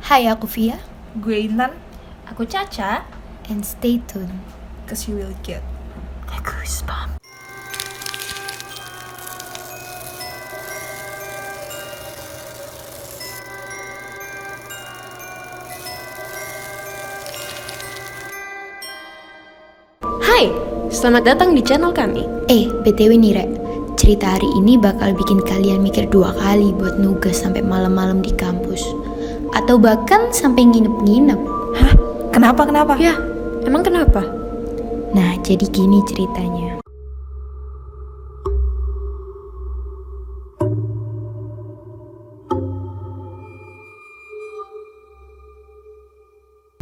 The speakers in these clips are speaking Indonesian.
Hai, aku Via. Gue Intan, Aku Caca. And stay tuned. cause you will get Goosebumps. Hai, selamat datang di channel kami. BTW nih, Rek. Cerita hari ini bakal bikin kalian mikir 2 kali buat nugas sampai malam-malam di kampus. Atau bahkan sampai nginep-nginep. Hah? Kenapa? Ya, emang kenapa? Nah, jadi gini ceritanya.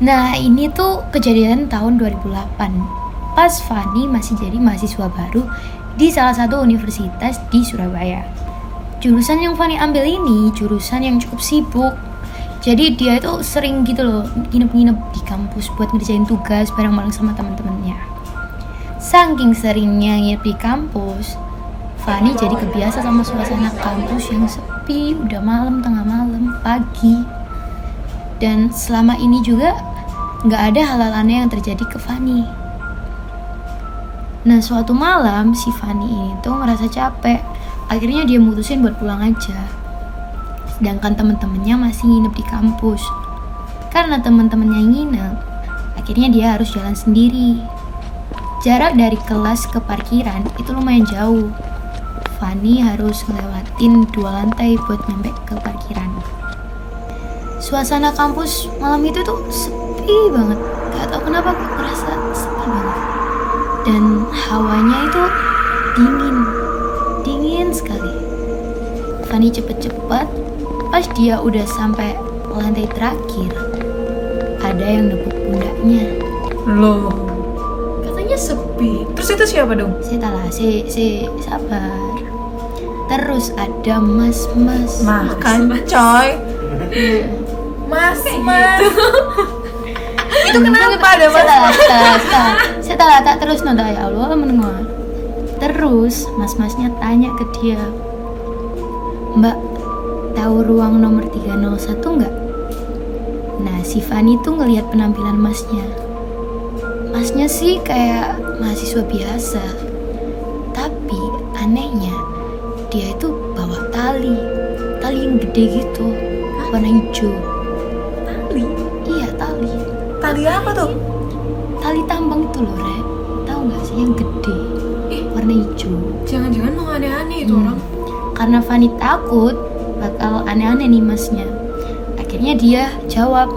Nah, ini tuh kejadian tahun 2008. Pas Fani masih jadi mahasiswa baru di salah satu universitas di Surabaya. Jurusan yang Fani ambil ini jurusan yang cukup sibuk. Jadi dia itu sering gitu loh nginep-nginep di kampus buat ngerjain tugas bareng-bareng sama teman-temannya. Saking seringnya nginep di kampus, Fani jadi kebiasa sama suasana kampus yang sepi, udah malam, tengah malam, pagi. Dan selama ini juga nggak ada hal-hal aneh yang terjadi ke Fani. Nah, suatu malam si Fani ini tuh ngerasa capek. Akhirnya dia mutusin buat pulang aja. Sedangkan teman-temannya masih nginep di kampus. Karena teman-temannya nginep, akhirnya dia harus jalan sendiri. Jarak dari kelas ke parkiran itu lumayan jauh. Fani harus ngelewatin 2 lantai buat nyampe ke parkiran. Suasana kampus malam itu tuh sepi banget. Gak tau kenapa aku ngerasa sepi banget. Dan hawanya itu dingin sekali. Fani cepet-cepet. Pas dia udah sampai lantai terakhir, ada yang nepuk pundaknya. Loh, katanya sepi. Terus itu siapa dong? Sabar. Terus ada mas-mas. Makan coy. Mas. Itu kenapa ada mas? Setelah tak terus nonton ya Allah mendengar. Terus mas-masnya tanya ke dia, Mbak, tahu ruang nomor 301 nggak? Nah, si Fani tuh ngelihat penampilan masnya. Masnya sih kayak mahasiswa biasa. Tapi anehnya, dia itu bawa tali yang gede gitu, warna hijau. Tali? Iya, tali. Tali apa tuh? Tali tambang itu loh, Rek. Tahu nggak sih yang gede, warna hijau. Jangan-jangan mau aneh-aneh itu orang. Karena Fani takut bakal aneh-aneh nih masnya. Akhirnya dia jawab,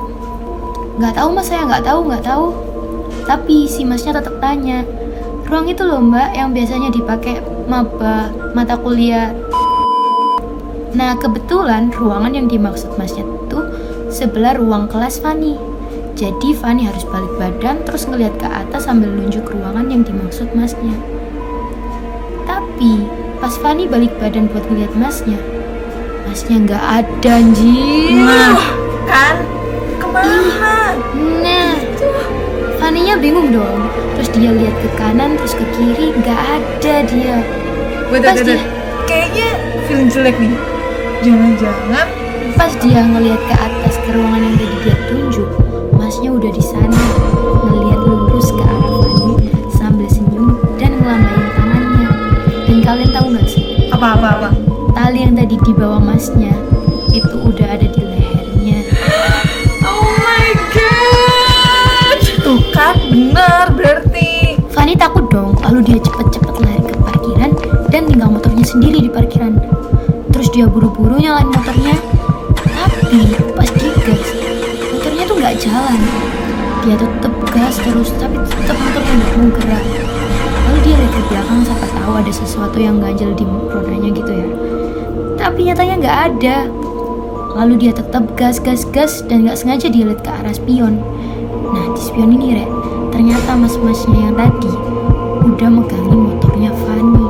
nggak tahu mas, saya nggak tahu. Tapi si masnya tetap tanya, ruang itu loh mbak yang biasanya dipakai mata kuliah. Nah, kebetulan ruangan yang dimaksud masnya itu sebelah ruang kelas Fani. Jadi Fani harus balik badan terus ngelihat ke atas sambil nunjuk ruangan yang dimaksud masnya. Tapi pas Fani balik badan buat ngelihat masnya nggak ada, anjir. Nah, kan? Kemana? Nah, Faninya bingung dong. Terus dia lihat ke kanan, terus ke kiri, nggak ada dia. Pas dia, kayaknya feeling jelek nih. Jangan-jangan pas dia ngelihat ke atas ke ruangan yang tadi dia tunjuk, masnya udah di sana, ngelihat lurus ke arah Fani sambil senyum dan ngelambain tangannya. Dan kalian tahu nggak sih? apa? Tali yang tadi dibawa masnya itu udah ada di lehernya. Oh my god. Tuh kan benar berarti. Fani takut dong, lalu dia cepet-cepet lari ke parkiran dan tinggal motornya sendiri di parkiran. Terus dia buru-buru nyalain motornya. Tapi pas digas, motornya tuh nggak jalan. Dia tetep gas terus, tapi tetep motornya nggak mau gerak. Lalu dia lihat ke belakang, siapa tahu ada sesuatu yang ganjel di rodanya gitu ya. Tapi nyatanya nggak ada. Lalu dia tetap gas dan nggak sengaja dia lihat ke arah spion. Nah, di spion ini Rek, ternyata mas-masnya yang tadi udah megangin motornya Fani.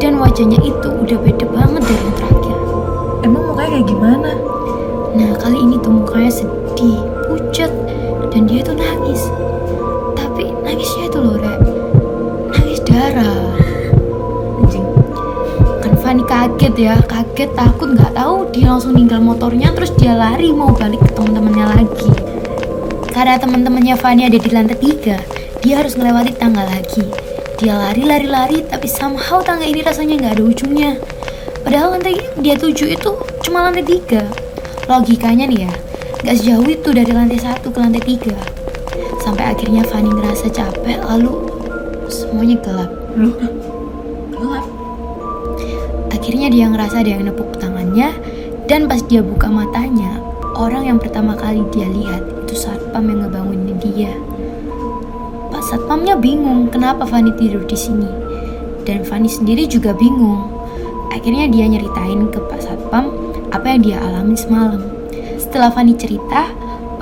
Dan wajahnya itu udah beda banget dari yang terakhir. Emang mukanya kayak gimana? Nah, kali ini tuh mukanya sedih, pucat, dan dia tuh nangis. Tapi nangisnya itu loh Rek, nangis darah. Anjing. Kan Fani kaget ya, kaget, takut, nggak tahu. Dia langsung ninggal motornya, terus dia lari mau balik ke teman-temannya lagi. Karena teman-temannya Fanny ada di lantai 3, dia harus melewati tangga lagi. Dia lari, tapi somehow tangga ini rasanya nggak ada ujungnya. Padahal lantai dia tuju itu cuma lantai 3. Logikanya nih ya, nggak sejauh itu dari lantai 1 ke lantai 3. Sampai akhirnya Fanny ngerasa capek, lalu semuanya gelap. Loh, gelap? Akhirnya dia ngerasa ada yang nepuk tangannya, dan pas dia buka matanya, orang yang pertama kali dia lihat itu satpam yang ngebangunin dia. Pak satpamnya bingung kenapa Fanny tidur di sini, dan Fanny sendiri juga bingung. Akhirnya dia nyeritain ke Pak Satpam apa yang dia alami semalam. Setelah Fanny cerita,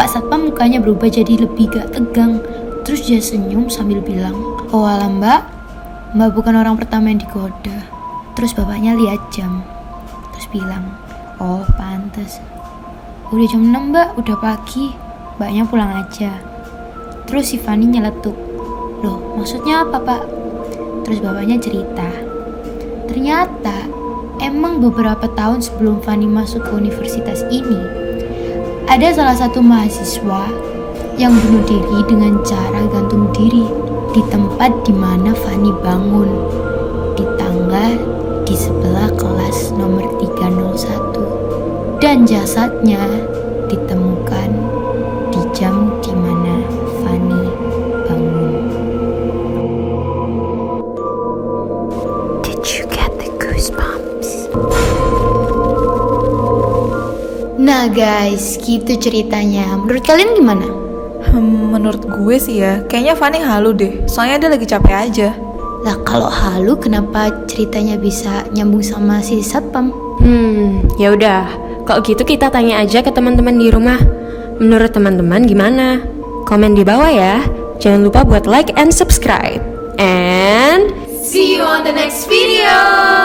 Pak Satpam mukanya berubah jadi lebih gak tegang. Terus dia senyum sambil bilang, "Oh alah Mbak bukan orang pertama yang digoda." Terus bapaknya lihat jam, terus bilang, "Oh pantes, udah jam 6 Mbak, udah pagi, Mbaknya pulang aja." Terus si Fanny nyeletuk, "Loh maksudnya apa Pak?" Terus bapaknya cerita, ternyata emang beberapa tahun sebelum Fanny masuk ke universitas ini, ada salah satu mahasiswa yang bunuh diri dengan cara gantung diri di tempat di mana Fanny bangun, di tangga di sebelah kelas nomor 301, dan jasadnya ditemukan di jam di mana Fanny bangun. Did you get the goosebumps? Nah guys, gitu ceritanya. Menurut kalian gimana? Menurut gue sih ya, kayaknya Fanny halu deh. Soalnya dia lagi capek aja. Lah kalau halu kenapa ceritanya bisa nyambung sama si satpam? Ya udah. Kalau gitu kita tanya aja ke teman-teman di rumah. Menurut teman-teman gimana? Komen di bawah ya. Jangan lupa buat like and subscribe. And See you on the next video!